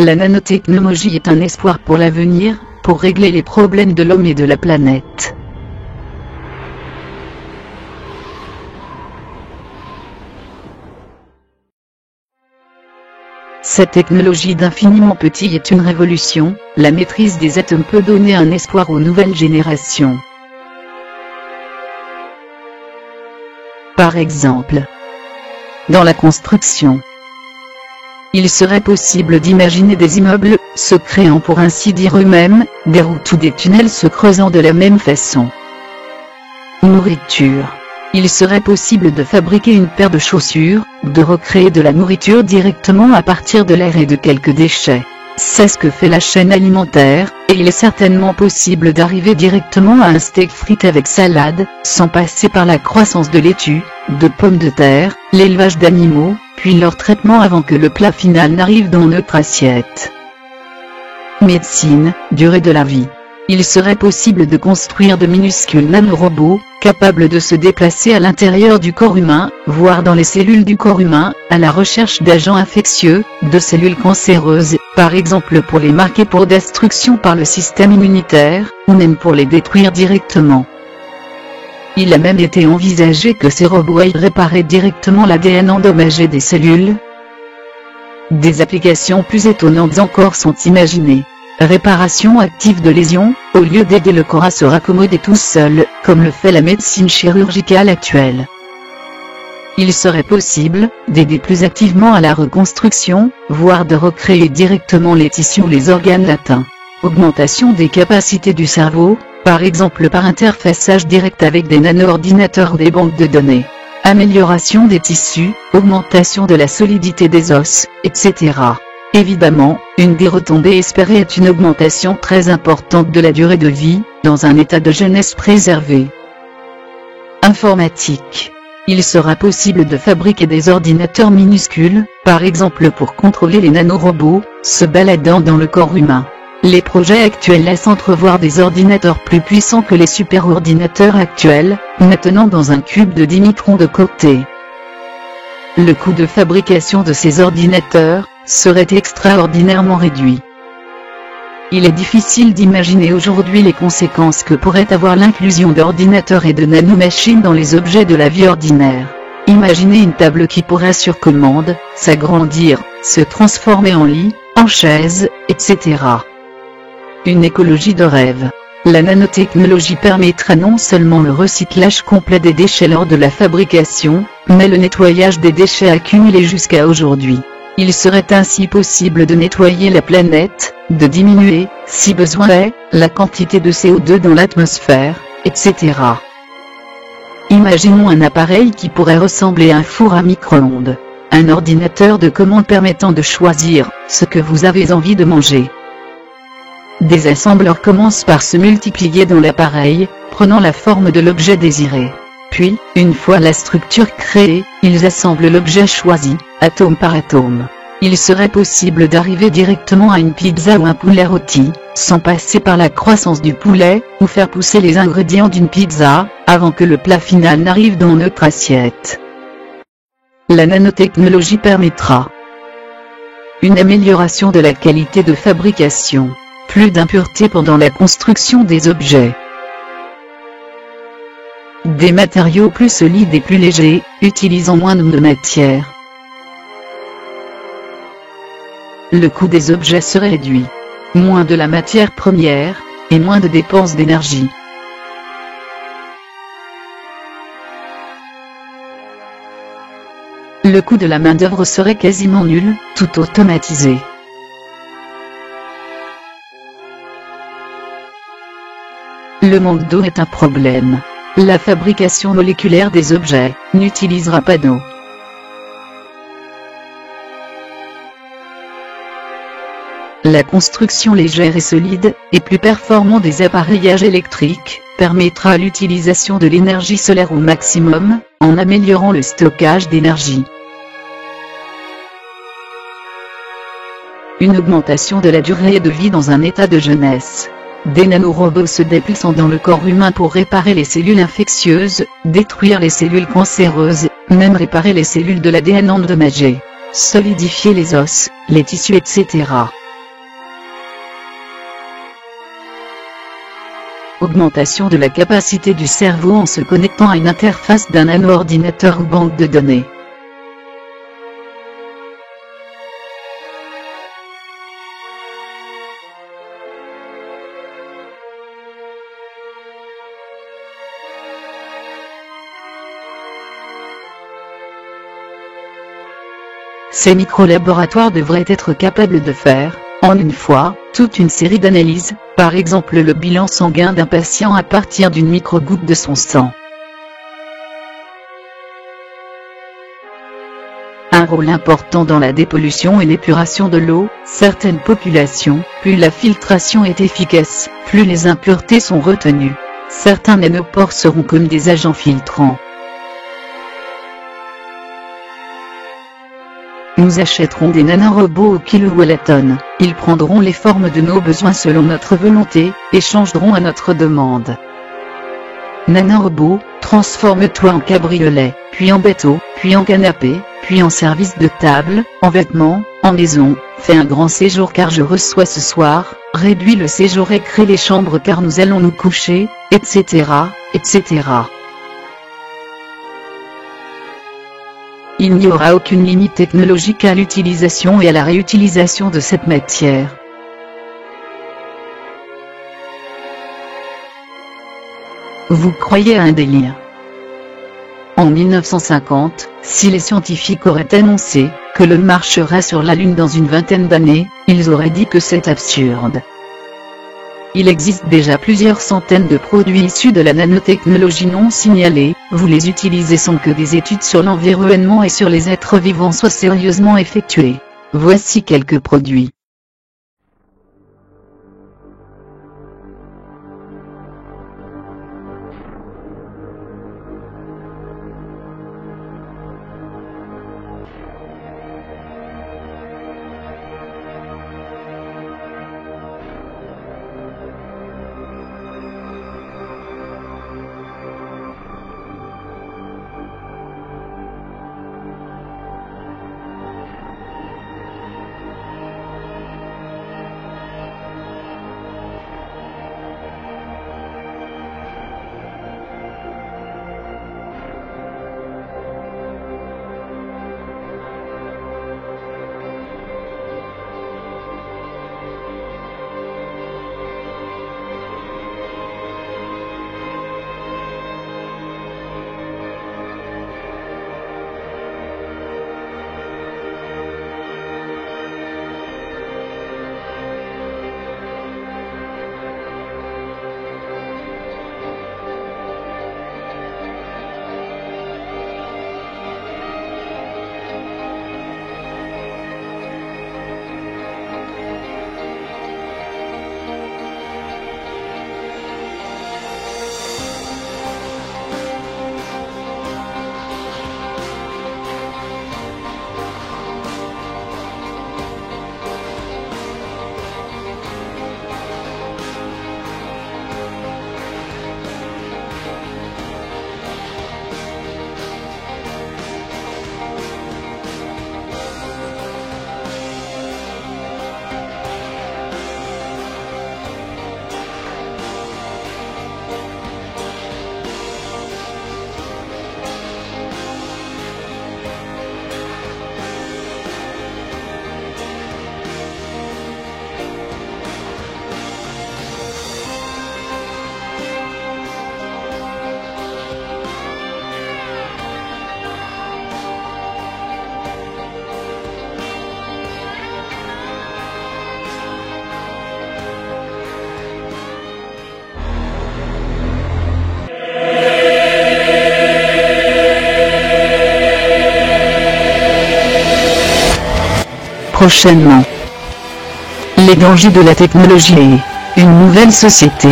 La nanotechnologie est un espoir pour l'avenir, pour régler les problèmes de l'homme et de la planète. Cette technologie d'infiniment petit est une révolution. La maîtrise des atomes peut donner un espoir aux nouvelles générations. Par exemple, dans la construction, il serait possible d'imaginer des immeubles se créant pour ainsi dire eux-mêmes, des routes ou des tunnels se creusant de la même façon. Nourriture. Il serait possible de fabriquer une paire de chaussures, de recréer de la nourriture directement à partir de l'air et de quelques déchets. C'est ce que fait la chaîne alimentaire, et il est certainement possible d'arriver directement à un steak frites avec salade, sans passer par la croissance de laitue, de pommes de terre, l'élevage d'animaux, puis leur traitement avant que le plat final n'arrive dans notre assiette. Médecine, durée de la vie. Il serait possible de construire de minuscules nanorobots, capables de se déplacer à l'intérieur du corps humain, voire dans les cellules du corps humain, à la recherche d'agents infectieux, de cellules cancéreuses, par exemple pour les marquer pour destruction par le système immunitaire, ou même pour les détruire directement. Il a même été envisagé que ces robots aillent réparer directement l'ADN endommagé des cellules. Des applications plus étonnantes encore sont imaginées. Réparation active de lésions, au lieu d'aider le corps à se raccommoder tout seul, comme le fait la médecine chirurgicale actuelle. Il serait possible d'aider plus activement à la reconstruction, voire de recréer directement les tissus ou les organes atteints. Augmentation des capacités du cerveau, par exemple par interfaçage direct avec des nano-ordinateurs ou des banques de données. Amélioration des tissus, augmentation de la solidité des os, etc. Évidemment, une des retombées espérées est une augmentation très importante de la durée de vie, dans un état de jeunesse préservé. Informatique. Il sera possible de fabriquer des ordinateurs minuscules, par exemple pour contrôler les nanorobots, se baladant dans le corps humain. Les projets actuels laissent entrevoir des ordinateurs plus puissants que les superordinateurs actuels, maintenant dans un cube de 10 microns de côté. Le coût de fabrication de ces ordinateurs serait extraordinairement réduit. Il est difficile d'imaginer aujourd'hui les conséquences que pourrait avoir l'inclusion d'ordinateurs et de nanomachines dans les objets de la vie ordinaire. Imaginez une table qui pourrait sur commande, s'agrandir, se transformer en lit, en chaise, etc. Une écologie de rêve. La nanotechnologie permettra non seulement le recyclage complet des déchets lors de la fabrication, mais le nettoyage des déchets accumulés jusqu'à aujourd'hui. Il serait ainsi possible de nettoyer la planète, de diminuer, si besoin est, la quantité de CO2 dans l'atmosphère, etc. Imaginons un appareil qui pourrait ressembler à un four à micro-ondes. Un ordinateur de commande permettant de choisir ce que vous avez envie de manger. Des assembleurs commencent par se multiplier dans l'appareil, prenant la forme de l'objet désiré. Puis, une fois la structure créée, ils assemblent l'objet choisi, atome par atome. Il serait possible d'arriver directement à une pizza ou un poulet rôti, sans passer par la croissance du poulet, ou faire pousser les ingrédients d'une pizza, avant que le plat final n'arrive dans notre assiette. La nanotechnologie permettra une amélioration de la qualité de fabrication, plus d'impuretés pendant la construction des objets. Des matériaux plus solides et plus légers, utilisant moins de matière. Le coût des objets serait réduit. Moins de la matière première, et moins de dépenses d'énergie. Le coût de la main-d'œuvre serait quasiment nul, tout automatisé. Le manque d'eau est un problème. La fabrication moléculaire des objets n'utilisera pas d'eau. La construction légère et solide, et plus performante des appareillages électriques, permettra l'utilisation de l'énergie solaire au maximum, en améliorant le stockage d'énergie. Une augmentation de la durée de vie dans un état de jeunesse. Des nanorobots se déplaçant dans le corps humain pour réparer les cellules infectieuses, détruire les cellules cancéreuses, même réparer les cellules de l'ADN endommagé, solidifier les os, les tissus etc. Augmentation de la capacité du cerveau en se connectant à une interface d'un nano-ordinateur ou banque de données. Ces micro-laboratoires devraient être capables de faire, en une fois, toute une série d'analyses, par exemple le bilan sanguin d'un patient à partir d'une micro-goutte de son sang. Un rôle important dans la dépollution et l'épuration de l'eau. Certaines populations, plus la filtration est efficace, plus les impuretés sont retenues. Certains nanopores seront comme des agents filtrants. Nous achèterons des nanorobots au kilo ou à la tonne. Ils prendront les formes de nos besoins selon notre volonté, et changeront à notre demande. Nanorobot, transforme-toi en cabriolet, puis en bateau, puis en canapé, puis en service de table, en vêtements, en maison. Fais un grand séjour car je reçois ce soir, réduis le séjour et crée les chambres car nous allons nous coucher, etc., etc. Il n'y aura aucune limite technologique à l'utilisation et à la réutilisation de cette matière. Vous croyez à un délire? En 1950, si les scientifiques auraient annoncé que l'homme marchera sur la Lune dans une vingtaine d'années, ils auraient dit que c'est absurde. Il existe déjà plusieurs centaines de produits issus de la nanotechnologie non signalés, vous les utilisez sans que des études sur l'environnement et sur les êtres vivants soient sérieusement effectuées. Voici quelques produits. Prochainement. Les dangers de la technologie et une nouvelle société.